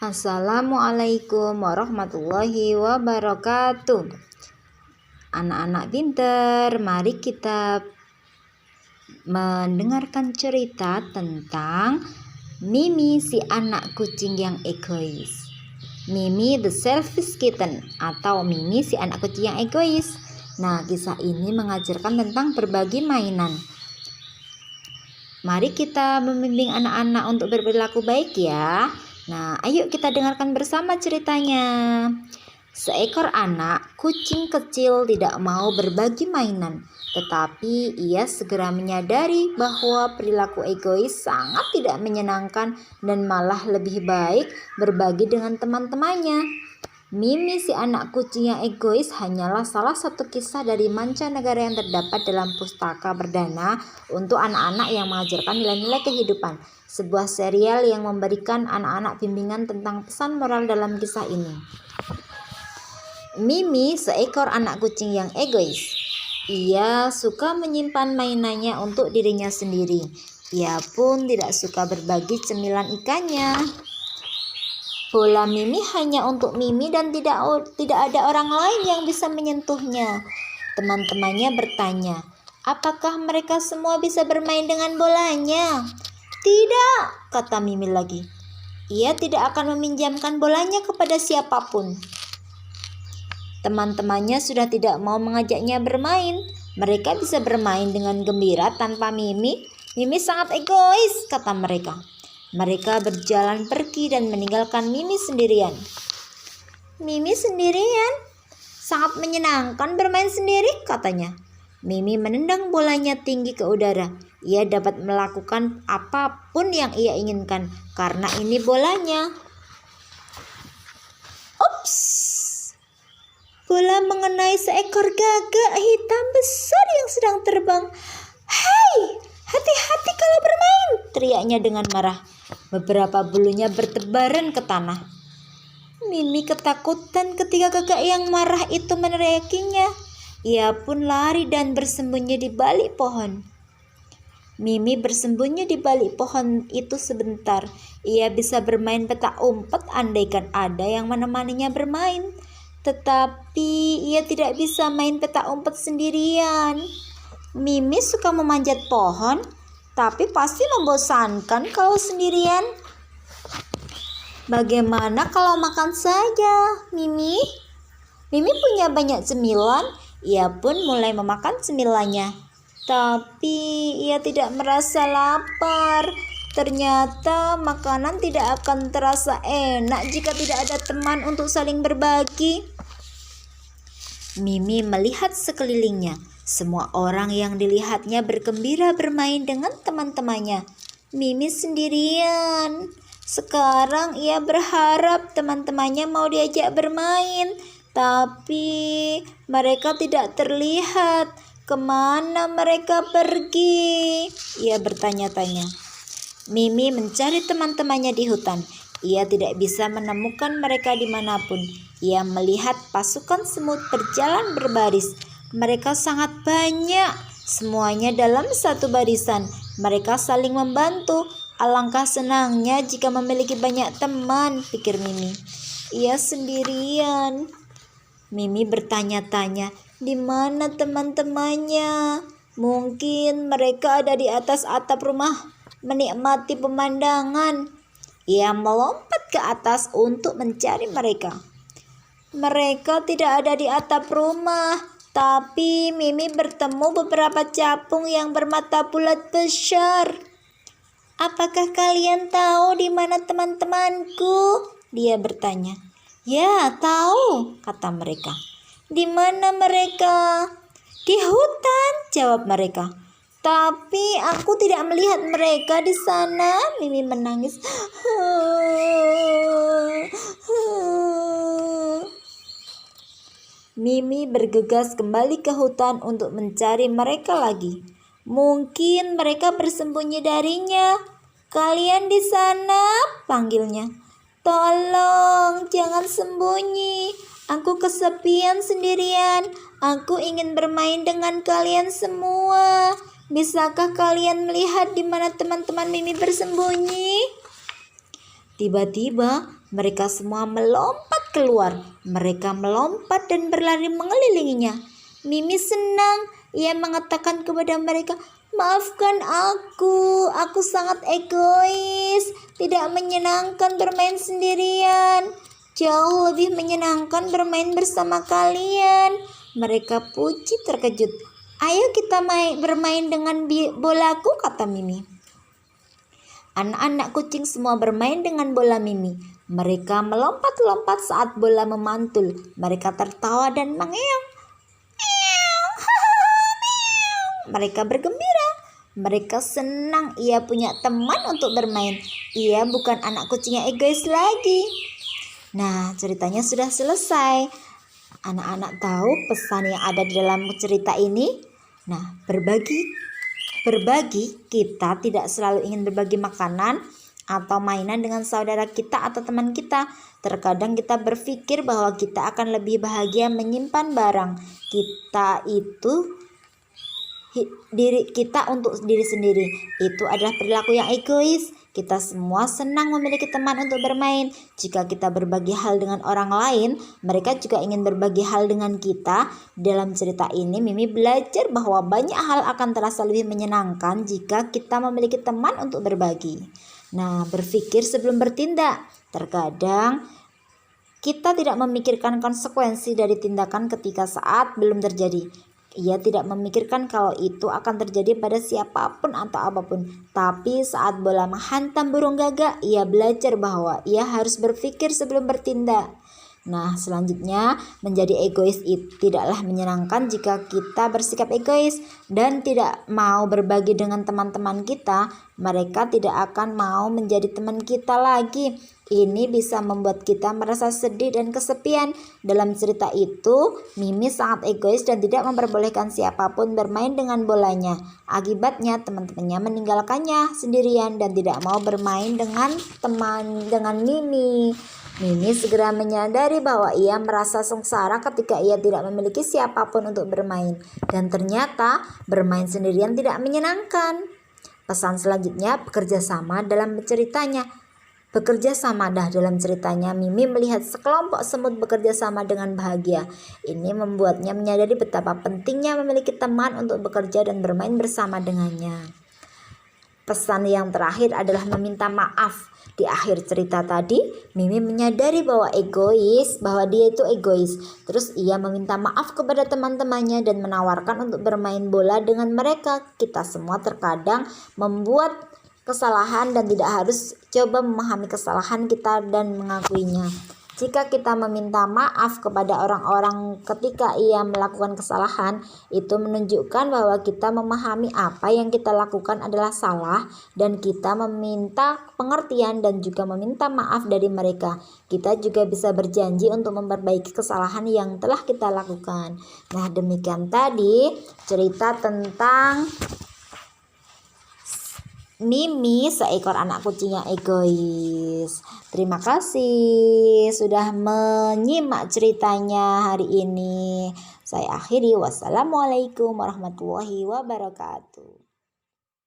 Assalamualaikum warahmatullahi wabarakatuh. Anak-anak pinter, mari kita mendengarkan cerita tentang Mimi si anak kucing yang egois. Mimi the selfish kitten atau Mimi si anak kucing yang egois. Nah, kisah ini mengajarkan tentang berbagi mainan. Mari kita membimbing anak-anak untuk berperilaku baik ya. Nah, ayo kita dengarkan bersama ceritanya. Seekor anak kucing kecil tidak mau berbagi mainan, tetapi ia segera menyadari bahwa perilaku egois sangat tidak menyenangkan dan malah lebih baik berbagi dengan teman-temannya. Mimi si anak kucing yang egois hanyalah salah satu kisah dari mancanegara yang terdapat dalam pustaka perdana untuk anak-anak yang mengajarkan nilai-nilai kehidupan. Sebuah serial yang memberikan anak-anak bimbingan tentang pesan moral dalam kisah ini. Mimi seekor anak kucing yang egois. Ia suka menyimpan mainannya untuk dirinya sendiri. Ia pun tidak suka berbagi cemilan ikannya. Bola Mimi hanya untuk Mimi dan tidak ada orang lain yang bisa menyentuhnya. Teman-temannya bertanya, apakah mereka semua bisa bermain dengan bolanya? Tidak, kata Mimi lagi. Ia tidak akan meminjamkan bolanya kepada siapapun. Teman-temannya sudah tidak mau mengajaknya bermain. Mereka bisa bermain dengan gembira tanpa Mimi. Mimi sangat egois, kata mereka. Mereka berjalan pergi dan meninggalkan Mimi sendirian. Mimi sendirian? Sangat menyenangkan bermain sendiri, katanya. Mimi menendang bolanya tinggi ke udara. Ia dapat melakukan apapun yang ia inginkan karena ini bolanya. Ups! Bola mengenai seekor gagak hitam besar yang sedang terbang. Hai, hati-hati kalau bermain, teriaknya dengan marah. Beberapa bulunya bertebaran ke tanah. Mimi ketakutan ketika gagak yang marah itu meneriakinya. Ia pun lari dan bersembunyi di balik pohon. Mimi bersembunyi di balik pohon itu sebentar. Ia bisa bermain petak umpet andaikan ada yang menemaninya bermain. Tetapi ia tidak bisa main petak umpet sendirian. Mimi suka memanjat pohon, tapi pasti membosankan kalau sendirian. Bagaimana kalau makan saja, Mimi? Mimi punya banyak cemilan. Ia pun mulai memakan cemilannya. Tapi ia tidak merasa lapar. Ternyata makanan tidak akan terasa enak jika tidak ada teman untuk saling berbagi. Mimi melihat sekelilingnya. Semua orang yang dilihatnya bergembira bermain dengan teman-temannya. Mimi sendirian. Sekarang ia berharap teman-temannya mau diajak bermain. Tapi mereka tidak terlihat. Kemana mereka pergi? Ia bertanya-tanya. Mimi mencari teman-temannya di hutan. Ia tidak bisa menemukan mereka dimanapun. Ia melihat pasukan semut berjalan berbaris. Mereka sangat banyak, semuanya dalam satu barisan. Mereka saling membantu. Alangkah senangnya jika memiliki banyak teman, pikir Mimi. Ia sendirian. Mimi bertanya-tanya, di mana teman-temannya? Mungkin mereka ada di atas atap rumah, menikmati pemandangan. Ia melompat ke atas untuk mencari mereka. Mereka tidak ada di atap rumah, tapi Mimi bertemu beberapa capung yang bermata bulat besar. Apakah kalian tahu di mana teman-temanku? Dia bertanya. Ya, tahu, kata mereka. Di mana mereka? Di hutan, jawab mereka. Tapi aku tidak melihat mereka di sana, Mimi menangis. Mimi bergegas kembali ke hutan untuk mencari mereka lagi. Mungkin mereka bersembunyi darinya. Kalian di sana, panggilnya. Tolong, jangan sembunyi. Aku kesepian sendirian. Aku ingin bermain dengan kalian semua. Bisakah kalian melihat di mana teman-teman Mimi bersembunyi? Tiba-tiba Mereka semua melompat keluar. Mereka melompat dan berlari mengelilinginya. Mimi senang. Ia mengatakan kepada mereka, "Maafkan aku sangat egois. Tidak menyenangkan bermain sendirian. Jauh lebih menyenangkan bermain bersama kalian." Mereka puji terkejut. "Ayo kita bermain dengan bolaku," kata Mimi. Anak-anak kucing semua bermain dengan bola Mimi. Mereka melompat-lompat saat bola memantul. Mereka tertawa dan mengeong. Mereka bergembira. Mereka senang ia punya teman untuk bermain. Ia bukan anak kucing yang egois lagi. Nah, ceritanya sudah selesai. Anak-anak tahu pesan yang ada di dalam cerita ini? Nah, berbagi kita tidak selalu ingin berbagi makanan atau mainan dengan saudara kita atau teman kita. Terkadang kita berpikir bahwa kita akan lebih bahagia menyimpan barang kita untuk diri sendiri. Itu adalah perilaku yang egois. Kita semua senang memiliki teman untuk bermain. Jika kita berbagi hal dengan orang lain, mereka juga ingin berbagi hal dengan kita. Dalam cerita ini, Mimi belajar bahwa banyak hal akan terasa lebih menyenangkan jika kita memiliki teman untuk berbagi. Nah, berpikir sebelum bertindak. Terkadang kita tidak memikirkan konsekuensi dari tindakan ketika saat belum terjadi. Ia tidak memikirkan kalau itu akan terjadi pada siapapun atau apapun. Tapi saat bola menghantam burung gagak, ia belajar bahwa ia harus berpikir sebelum bertindak. Nah, selanjutnya, menjadi egois itu tidaklah menyenangkan jika kita bersikap egois dan tidak mau berbagi dengan teman-teman kita. Mereka tidak akan mau menjadi teman kita lagi. Ini bisa membuat kita merasa sedih dan kesepian. Dalam cerita itu, Mimi sangat egois dan tidak memperbolehkan siapapun bermain dengan bolanya. Akibatnya, teman-temannya meninggalkannya sendirian dan tidak mau bermain dengan Mimi. Mimi segera menyadari bahwa ia merasa sengsara ketika ia tidak memiliki siapapun untuk bermain. Dan ternyata bermain sendirian tidak menyenangkan. Pesan selanjutnya, bekerja sama dalam ceritanya, Mimi melihat sekelompok semut bekerja sama dengan bahagia. Ini membuatnya menyadari betapa pentingnya memiliki teman untuk bekerja dan bermain bersama dengannya. Pesan yang terakhir adalah meminta maaf. Di akhir cerita tadi, Mimi menyadari bahwa dia itu egois. Terus ia meminta maaf kepada teman-temannya dan menawarkan untuk bermain bola dengan mereka. Kita semua terkadang membuat kesalahan dan tidak harus coba memahami kesalahan kita dan mengakuinya. Jika kita meminta maaf kepada orang-orang ketika ia melakukan kesalahan, itu menunjukkan bahwa kita memahami apa yang kita lakukan adalah salah dan kita meminta pengertian dan juga meminta maaf dari mereka. Kita juga bisa berjanji untuk memperbaiki kesalahan yang telah kita lakukan. Nah, demikian tadi cerita tentang Mimi, seekor anak kucing yang egois. Terima kasih sudah menyimak ceritanya hari ini. Saya akhiri. Wassalamualaikum warahmatullahi wabarakatuh.